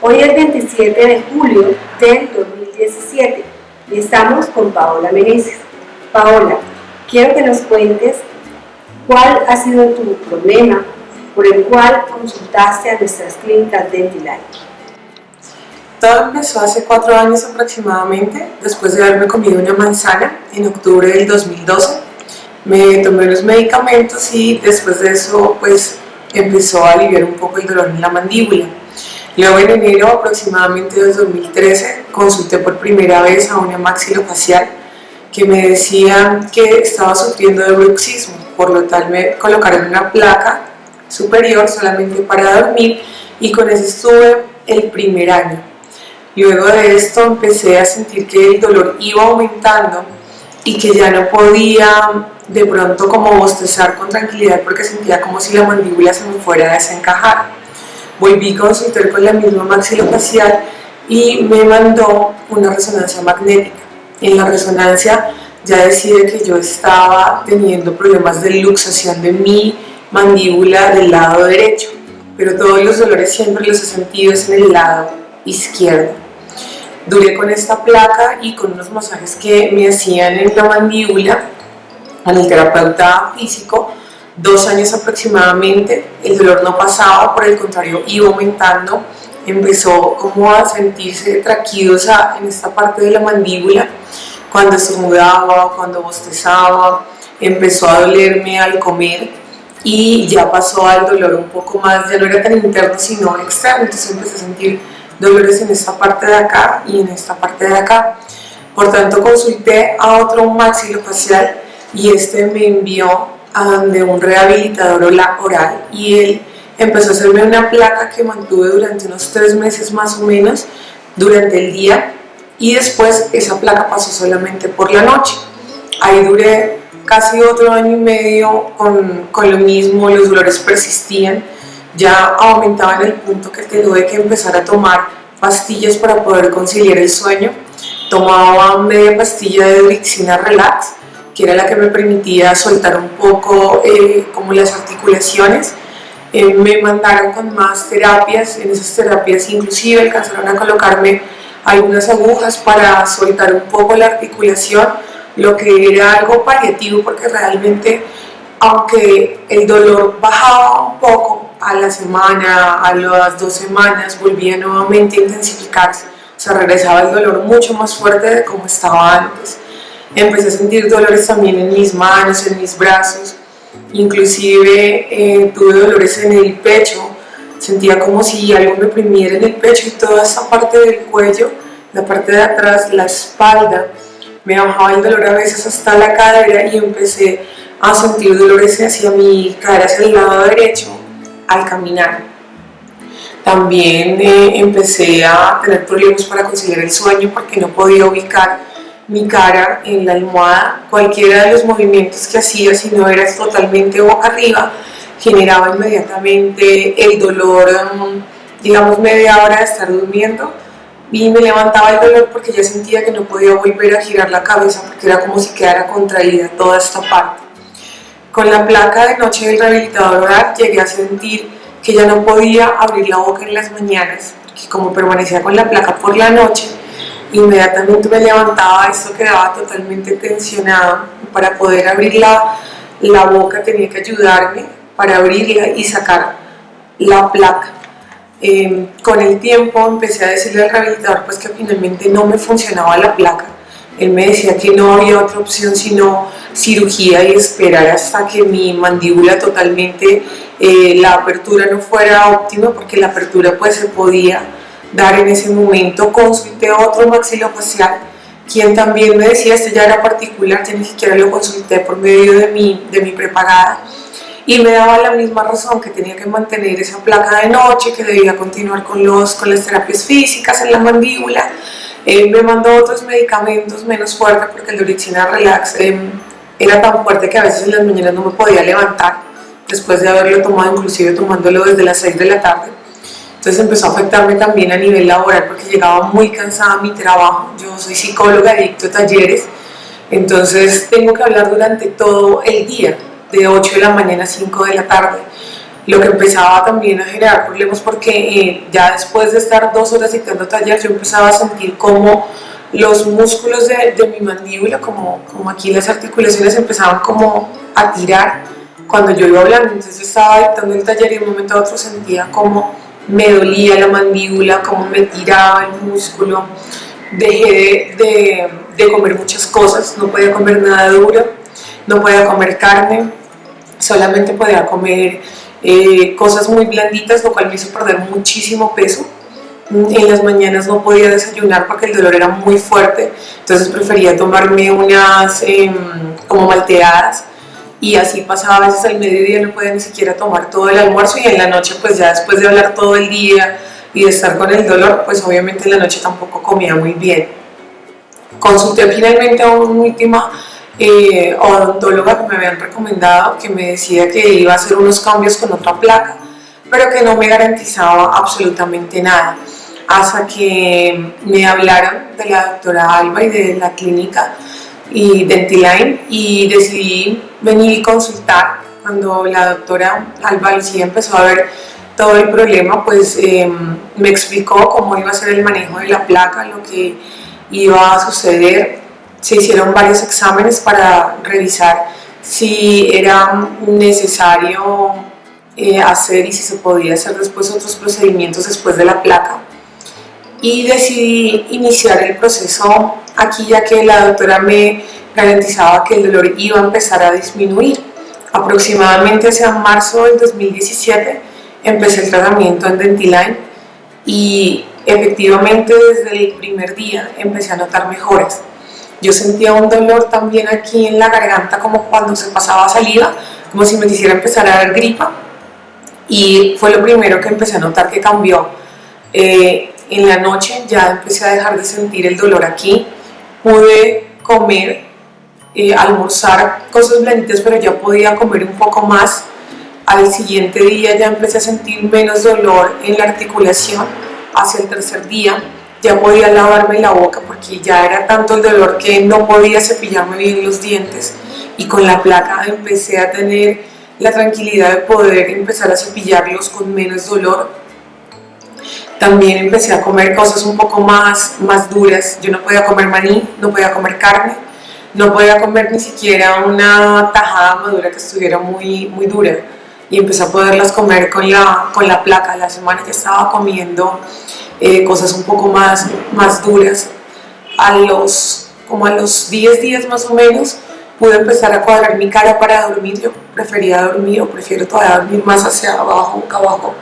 Hoy es 27 de julio del 2017 y estamos con Paola Meneses. Paola, quiero que nos cuentes cuál ha sido tu problema por el cual consultaste a nuestras clínicas Dentilife. Todo empezó hace 4 años aproximadamente, después de haberme comido una manzana en octubre del 2012. Me tomé unos medicamentos y después de eso pues empezó a aliviar un poco el dolor en la mandíbula. Luego en enero aproximadamente del 2013 consulté por primera vez a una maxilofacial que me decía que estaba sufriendo de bruxismo, por lo tal me colocaron una placa superior solamente para dormir y con eso estuve el primer año. Luego de esto empecé a sentir que el dolor iba aumentando y que ya no podía de pronto como bostezar con tranquilidad porque sentía como si la mandíbula se me fuera a desencajar. Volví a consultar con la misma maxilofacial y me mandó una resonancia magnética. En la resonancia ya decía que yo estaba teniendo problemas de luxación de mi mandíbula del lado derecho, pero todos los dolores siempre los he sentido en el lado izquierdo. Duré con esta placa y con unos masajes que me hacían en la mandíbula con el terapeuta físico 2 años aproximadamente. El dolor no pasaba, por el contrario iba aumentando, empezó como a sentirse traquidosa en esta parte de la mandíbula, cuando estornudaba, cuando bostezaba, empezó a dolerme al comer y ya pasó al dolor un poco más, ya no era tan interno sino externo, entonces empecé a sentir dolores en esta parte de acá y en esta parte de acá. Por tanto consulté a otro maxilofacial y este me envió a donde un rehabilitador oral y él empezó a hacerme una placa que mantuve durante unos 3 meses más o menos durante el día y después esa placa pasó solamente por la noche. Ahí duré casi otro año y medio con lo mismo, los dolores persistían, ya aumentaban el punto que tuve que empezar a tomar pastillas para poder conciliar el sueño. Tomaba media pastilla de Dixina Relax, que era la que me permitía soltar un poco como las articulaciones. Me mandaron con más terapias, en esas terapias inclusive alcanzaron a colocarme algunas agujas para soltar un poco la articulación, lo que era algo paliativo porque realmente, aunque el dolor bajaba un poco a la semana, a las 2 semanas, volvía nuevamente a intensificarse, o sea, regresaba el dolor mucho más fuerte de como estaba antes. Empecé a sentir dolores también en mis manos, en mis brazos, inclusive tuve dolores en el pecho, sentía como si algo me oprimiera en el pecho y toda esa parte del cuello, la parte de atrás, la espalda, me bajaba el dolor a veces hasta la cadera y empecé a sentir dolores hacia mi cadera, hacia el lado derecho al caminar. También empecé a tener problemas para conciliar el sueño porque no podía ubicar mi cara en la almohada. Cualquiera de los movimientos que hacía, si no era totalmente boca arriba, generaba inmediatamente el dolor, digamos media hora de estar durmiendo y me levantaba el dolor porque ya sentía que no podía volver a girar la cabeza porque era como si quedara contraída toda esta parte. Con la placa de noche del rehabilitador oral llegué a sentir que ya no podía abrir la boca en las mañanas, que como permanecía con la placa por la noche, inmediatamente me levantaba, esto quedaba totalmente tensionado. Para poder abrir la boca tenía que ayudarme para abrirla y sacar la placa. Con el tiempo empecé a decirle al rehabilitador pues que finalmente no me funcionaba la placa. Él me decía que no había otra opción sino cirugía y esperar hasta que mi mandíbula totalmente, la apertura no fuera óptima, porque la apertura pues se podía dar en ese momento. Consulté a otro maxilofacial, quien también me decía, este ya era particular, ya ni siquiera lo consulté por medio de mi prepagada, y me daba la misma razón, que tenía que mantener esa placa de noche, que debía continuar con las terapias físicas en la mandíbula. Me mandó otros medicamentos menos fuertes porque el Dixina Relax era tan fuerte que a veces en las mañanas no me podía levantar, después de haberlo tomado, inclusive tomándolo desde las 6 de la tarde. Entonces empezó a afectarme también a nivel laboral porque llegaba muy cansada a mi trabajo. Yo soy psicóloga, dicto talleres, entonces tengo que hablar durante todo el día, de 8 de la mañana a 5 de la tarde. lo que empezaba también a generar problemas porque ya después de estar 2 horas dictando taller yo empezaba a sentir como los músculos de mi mandíbula, como aquí las articulaciones empezaban como a tirar cuando yo iba hablando. Entonces yo estaba dictando el taller y de un momento a otro sentía como me dolía la mandíbula, como me tiraba el músculo. Dejé de comer muchas cosas, no podía comer nada duro, no podía comer carne, solamente podía comer cosas muy blanditas, lo cual me hizo perder muchísimo peso. En las mañanas no podía desayunar porque el dolor era muy fuerte, entonces prefería tomarme unas como malteadas, y así pasaba a veces al mediodía, no podía ni siquiera tomar todo el almuerzo, y en la noche pues ya después de hablar todo el día y de estar con el dolor, pues obviamente en la noche tampoco comía muy bien. Consulté finalmente a una última odontóloga que me habían recomendado, que me decía que iba a hacer unos cambios con otra placa, pero que no me garantizaba absolutamente nada, hasta que me hablaron de la doctora Alba y de la clínica y Dentiline, y decidí venir y consultar. Cuando la doctora Alba Lucía empezó a ver todo el problema, pues me explicó cómo iba a ser el manejo de la placa, lo que iba a suceder. Se hicieron varios exámenes para revisar si era necesario hacer y si se podía hacer después otros procedimientos después de la placa, y decidí iniciar el proceso aquí, ya que la doctora me garantizaba que el dolor iba a empezar a disminuir. Aproximadamente hacia marzo del 2017 empecé el tratamiento en Dentiline y efectivamente desde el primer día empecé a notar mejoras. Yo sentía un dolor también aquí en la garganta, como cuando se pasaba saliva, como si me quisiera empezar a dar gripa, y fue lo primero que empecé a notar que cambió. En la noche ya empecé a dejar de sentir el dolor aquí, pude comer, almorzar cosas blanditas, pero ya podía comer un poco más. Al siguiente día ya empecé a sentir menos dolor en la articulación. Hacia el tercer día ya podía lavarme la boca porque ya era tanto el dolor que no podía cepillarme bien los dientes, y con la placa empecé a tener la tranquilidad de poder empezar a cepillarlos con menos dolor. También empecé a comer cosas un poco más duras. Yo no podía comer maní, no podía comer carne, no podía comer ni siquiera una tajada madura que estuviera muy dura, y empecé a poderlas comer con la placa. A la semana ya estaba comiendo cosas un poco más duras. Como a los 10 días más o menos pude empezar a cuadrar mi cara para dormir. Yo prefería dormir, o prefiero todavía dormir más hacia abajo, boca abajo,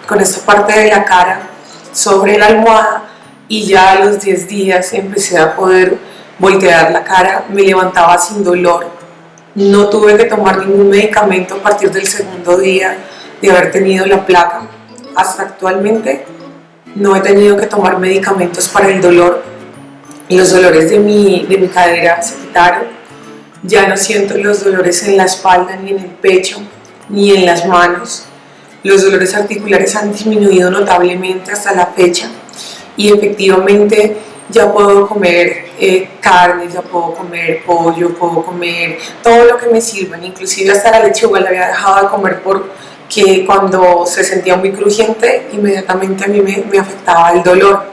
con esta parte de la cara sobre la almohada, y ya a los 10 días empecé a poder voltear la cara, me levantaba sin dolor. No tuve que tomar ningún medicamento a partir del segundo día de haber tenido la placa. Hasta actualmente no he tenido que tomar medicamentos para el dolor. Los dolores de mi cadera se quitaron. Ya no siento los dolores en la espalda, ni en el pecho, ni en las manos. Los dolores articulares han disminuido notablemente hasta la fecha, y efectivamente ya puedo comer carne, ya puedo comer pollo, puedo comer todo lo que me sirvan, inclusive hasta la lechuga la había dejado de comer porque cuando se sentía muy crujiente inmediatamente a mí me afectaba el dolor.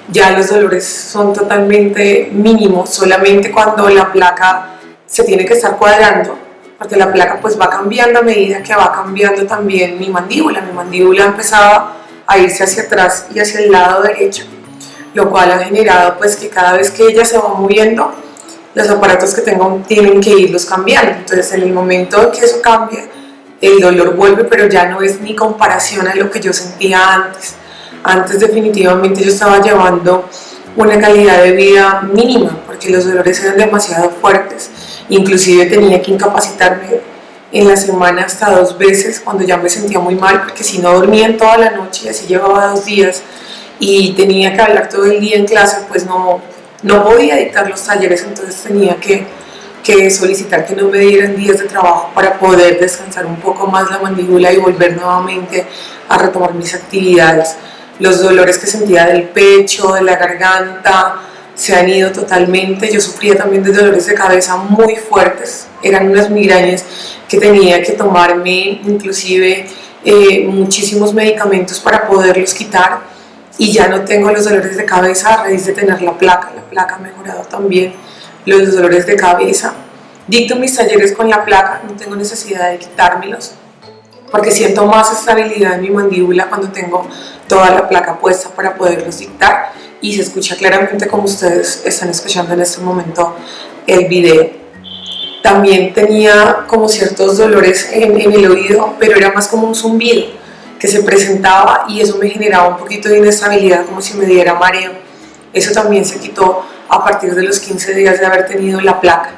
Ya los dolores son totalmente mínimos, solamente cuando la placa se tiene que estar cuadrando, porque la placa pues va cambiando a medida que va cambiando también mi mandíbula. Mi mandíbula empezaba a irse hacia atrás y hacia el lado derecho, lo cual ha generado pues que cada vez que ella se va moviendo, los aparatos que tengo tienen que irlos cambiando. Entonces en el momento en que eso cambia, el dolor vuelve, pero ya no es ni comparación a lo que yo sentía antes. Antes definitivamente yo estaba llevando una calidad de vida mínima, porque los dolores eran demasiado fuertes. Inclusive tenía que incapacitarme en la semana hasta 2 veces cuando ya me sentía muy mal, porque si no dormía en toda la noche, así llevaba 2 días, y tenía que hablar todo el día en clase, pues no podía dictar los talleres. Entonces tenía que solicitar que no me dieran días de trabajo para poder descansar un poco más la mandíbula y volver nuevamente a retomar mis actividades. Los dolores que sentía del pecho, de la garganta, se han ido totalmente. Yo sufría también de dolores de cabeza muy fuertes, eran unas migrañas que tenía que tomarme inclusive muchísimos medicamentos para poderlos quitar, y ya no tengo los dolores de cabeza a raíz de tener la placa ha mejorado también los dolores de cabeza. Dicto mis talleres con la placa, no tengo necesidad de quitármelos, porque siento más estabilidad en mi mandíbula cuando tengo toda la placa puesta para poderlos dictar, y se escucha claramente como ustedes están escuchando en este momento el video. También tenía como ciertos dolores en el oído, pero era más como un zumbido que se presentaba, y eso me generaba un poquito de inestabilidad, como si me diera mareo. Eso también se quitó a partir de los 15 días de haber tenido la placa.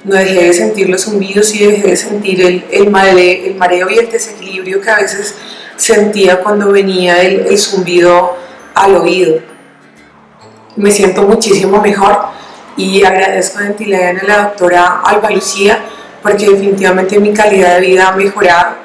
No dejé de sentir los zumbidos y dejé de sentir el mareo y el desequilibrio que a veces sentía cuando venía el zumbido al oído. Me siento muchísimo mejor y agradezco de antemano a la doctora Alba Lucía, porque definitivamente mi calidad de vida ha mejorado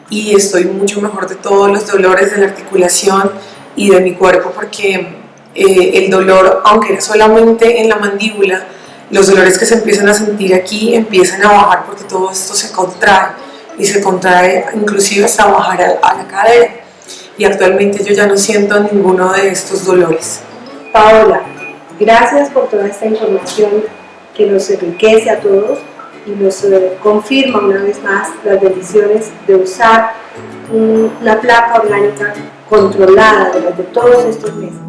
y estoy mucho mejor de todos los dolores de la articulación y de mi cuerpo, porque el dolor, aunque era solamente en la mandíbula, los dolores que se empiezan a sentir aquí empiezan a bajar, porque todo esto se contrae y se contrae inclusive hasta bajar a la cadera, y actualmente yo ya no siento ninguno de estos dolores. Paola, gracias por toda esta información que nos enriquece a todos y nos confirma una vez más las bendiciones de usar una placa orgánica controlada durante todos estos meses.